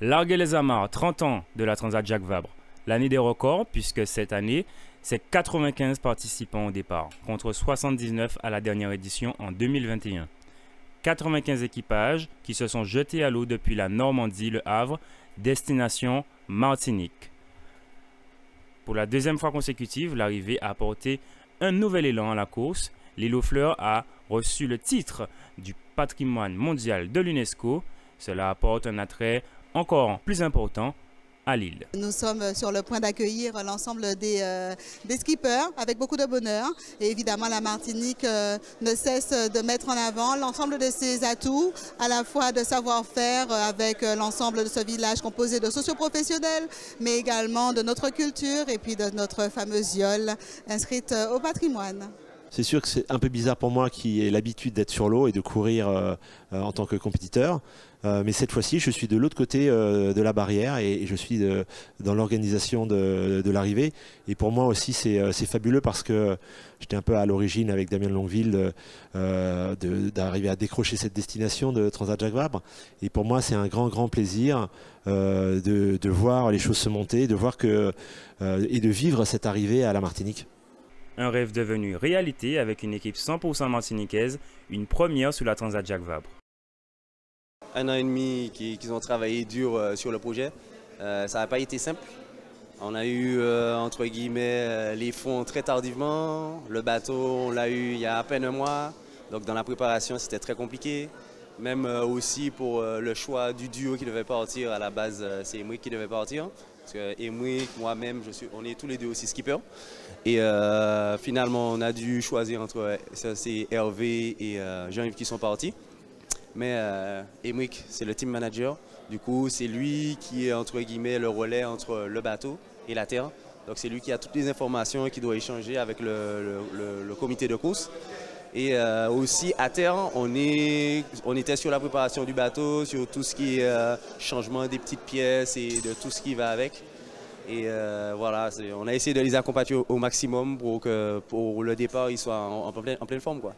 Larguer les amarres, 30 ans de la Transat Jacques Vabre. L'année des records, puisque cette année, c'est 95 participants au départ, contre 79 à la dernière édition en 2021. 95 équipages qui se sont jetés à l'eau depuis la Normandie, le Havre, destination Martinique. Pour la deuxième fois consécutive, l'arrivée a apporté un nouvel élan à la course. L'île aux Fleurs a reçu le titre du patrimoine mondial de l'UNESCO. Cela apporte un attrait encore plus important à l'île. Nous sommes sur le point d'accueillir l'ensemble des skippers avec beaucoup de bonheur. Et évidemment, la Martinique ne cesse de mettre en avant l'ensemble de ses atouts, à la fois de savoir-faire avec l'ensemble de ce village composé de socioprofessionnels, mais également de notre culture et puis de notre fameuse yole inscrite au patrimoine. C'est sûr que c'est un peu bizarre pour moi qui ai l'habitude d'être sur l'eau et de courir en tant que compétiteur. Mais cette fois-ci, je suis de l'autre côté de la barrière et je suis dans l'organisation de l'arrivée. Et pour moi aussi, c'est fabuleux parce que j'étais un peu à l'origine avec Damien Longueville d'arriver à décrocher cette destination de Transat Jacques Vabre. Et pour moi, c'est un grand plaisir de voir les choses se monter, de voir et de vivre cette arrivée à la Martinique. Un rêve devenu réalité avec une équipe 100% martiniquaise, une première sous la Transat Jacques Vabre. 1 an et demi qu'ils ont travaillé dur sur le projet, ça n'a pas été simple. On a eu, entre guillemets, les fonds très tardivement. Le bateau, on l'a eu il y a à peine un mois. Donc dans la préparation, c'était très compliqué. Même aussi pour le choix du duo qui devait partir. À la base, c'est Emric qui devait partir. Parce que Emric, moi-même, on est tous les deux aussi skippers. Et finalement, on a dû choisir entre c'est Hervé et Jean-Yves qui sont partis. Mais Emric, c'est le team manager. Du coup, c'est lui qui est, entre guillemets, le relais entre le bateau et la terre. Donc c'est lui qui a toutes les informations et qui doit échanger avec le comité de course. Et aussi à terre, on était sur la préparation du bateau, sur tout ce qui est changement des petites pièces et de tout ce qui va avec. Et voilà, on a essayé de les accompagner au maximum pour que pour le départ, ils soient en pleine forme, quoi.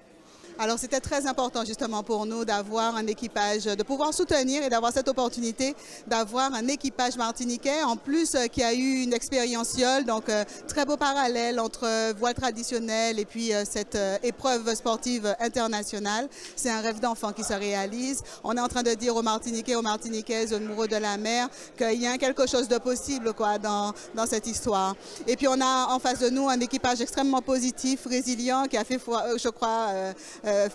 Alors c'était très important justement pour nous d'avoir un équipage, de pouvoir soutenir et d'avoir cette opportunité d'avoir un équipage martiniquais en plus qui a eu une expérience yole, donc très beau parallèle entre voile traditionnelle et puis cette épreuve sportive internationale. C'est un rêve d'enfant qui se réalise. On est en train de dire aux Martiniquais, aux Martiniquaises, aux amoureux de la mer qu'il y a quelque chose de possible quoi, dans cette histoire. Et puis on a en face de nous un équipage extrêmement positif, résilient, qui a fait, je crois,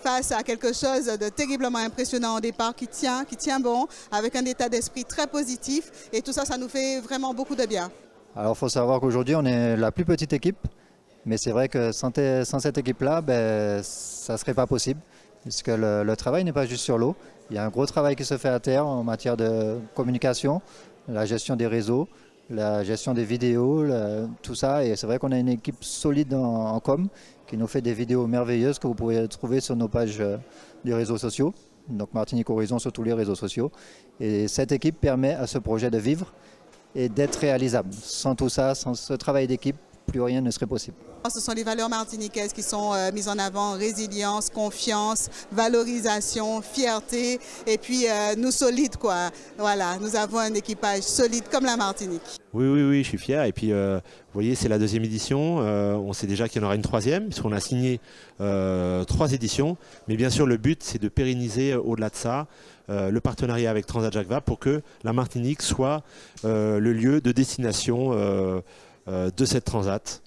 face à quelque chose de terriblement impressionnant au départ, qui tient bon, avec un état d'esprit très positif. Et tout ça, ça nous fait vraiment beaucoup de bien. Alors il faut savoir qu'aujourd'hui, on est la plus petite équipe. Mais c'est vrai que sans cette équipe-là, ça ne serait pas possible. Puisque le travail n'est pas juste sur l'eau. Il y a un gros travail qui se fait à terre en matière de communication, la gestion des réseaux, la gestion des vidéos, tout ça. Et c'est vrai qu'on a une équipe solide en com qui nous fait des vidéos merveilleuses que vous pouvez trouver sur nos pages des réseaux sociaux. Donc Martinique Horizon sur tous les réseaux sociaux. Et cette équipe permet à ce projet de vivre et d'être réalisable. Sans tout ça, sans ce travail d'équipe, plus rien ne serait possible. Ce sont les valeurs martiniquaises qui sont mises en avant, résilience, confiance, valorisation, fierté et puis nous solides quoi. Voilà, nous avons un équipage solide comme la Martinique. Oui, je suis fier. Et puis, vous voyez, c'est la 2e édition. On sait déjà qu'il y en aura une 3e, puisqu'on a signé 3 éditions. Mais bien sûr, le but, c'est de pérenniser au-delà de ça le partenariat avec Transat Jacques Vabre pour que la Martinique soit le lieu de destination de cette transat,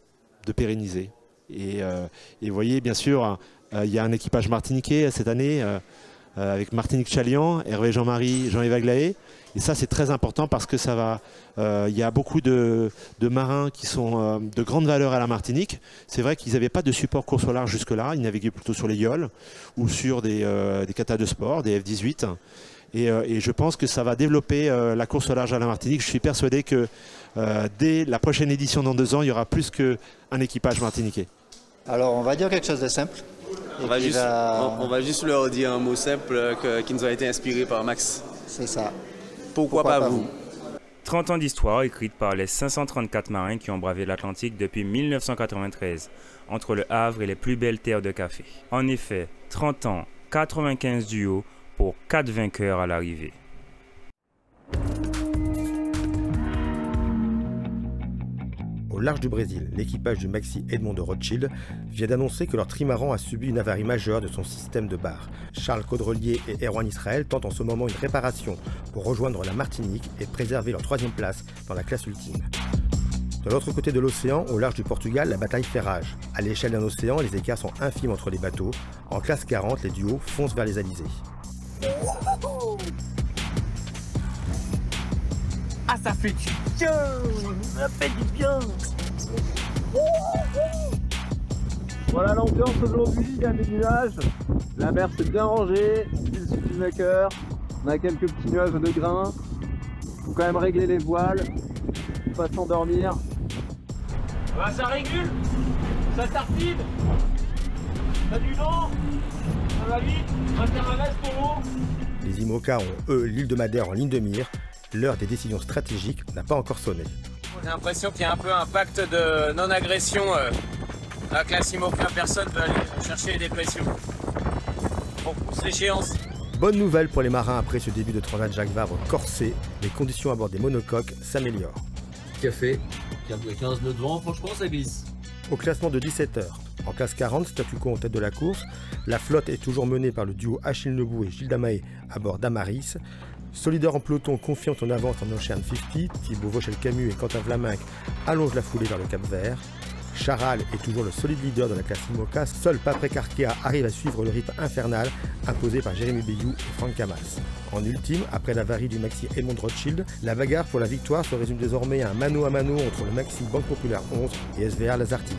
de pérenniser. Et vous voyez, bien sûr, il y a un équipage martiniquais cette année avec Martinique Chalian, Hervé Jean-Marie, Jean-Yves Aglaé. Et ça, c'est très important parce que ça va. Il y a beaucoup de marins qui sont de grande valeur à la Martinique. C'est vrai qu'ils n'avaient pas de support course au large jusque-là. Ils naviguaient plutôt sur les yoles ou sur des katas de sport, des F-18. Et je pense que ça va développer la course au large à la Martinique. Je suis persuadé que dès la prochaine édition dans 2 ans, il y aura plus qu'un équipage martiniquais. Alors on va dire quelque chose de simple. On va juste leur dire un mot simple qui nous a été inspiré par Max. C'est ça. Pourquoi pas vous? 30 ans d'histoire écrite par les 534 marins qui ont bravé l'Atlantique depuis 1993, entre le Havre et les plus belles terres de café. En effet, 30 ans, 95 duos pour 4 vainqueurs à l'arrivée. large du Brésil, l'équipage du Maxi Edmond de Rothschild vient d'annoncer que leur trimaran a subi une avarie majeure de son système de barre. Charles Caudrelier et Erwan Israël tentent en ce moment une réparation pour rejoindre la Martinique et préserver leur 3e place dans la classe ultime. De l'autre côté de l'océan, au large du Portugal, la bataille fait rage. À l'échelle d'un océan, les écarts sont infimes entre les bateaux. En classe 40, les duos foncent vers les alizés. Ah, ça fait du bien! Ça fait du bien! Voilà l'ambiance aujourd'hui, il y a des nuages. La mer s'est bien rangée, style Suzumaker. On a quelques petits nuages de grains. Faut quand même régler les voiles, faut pas s'endormir. Bah, ça régule, ça tartine, ça a du vent, ça va vite, on va faire un veste pour l'eau. Les IMOCA ont, eux, l'île de Madère en ligne de mire. L'heure des décisions stratégiques n'a pas encore sonné. J'ai l'impression qu'il y a un peu un pacte de non-agression. La classe IMOCA, personne ne va aller chercher les dépressions. On pousse l'échéance. Bonne nouvelle pour les marins après ce début de Transat Jacques Vabre corsé, les conditions à bord des monocoques s'améliorent. Café, 15 nœuds de vent, franchement ça glisse. Au classement de 17h, en classe 40, statu quo en tête de la course, la flotte est toujours menée par le duo Achille Nebou et Gilles Damaé à bord d'Amaris. Solidaire en peloton, confiant en avance en Ocean 50, Thibaut Vauchel-Camus et Quentin Vlaminck allongent la foulée vers le Cap Vert. Charal est toujours le solide leader de la classe IMOCA, seul Paprec Arkea arrive à suivre le rythme infernal imposé par Jérémy Bayou et Franck Camas. En ultime, après l'avarie du Maxi Edmond Rothschild, la bagarre pour la victoire se résume désormais à un mano à mano entre le Maxi Banque Populaire 11 et SVR Lazartigue.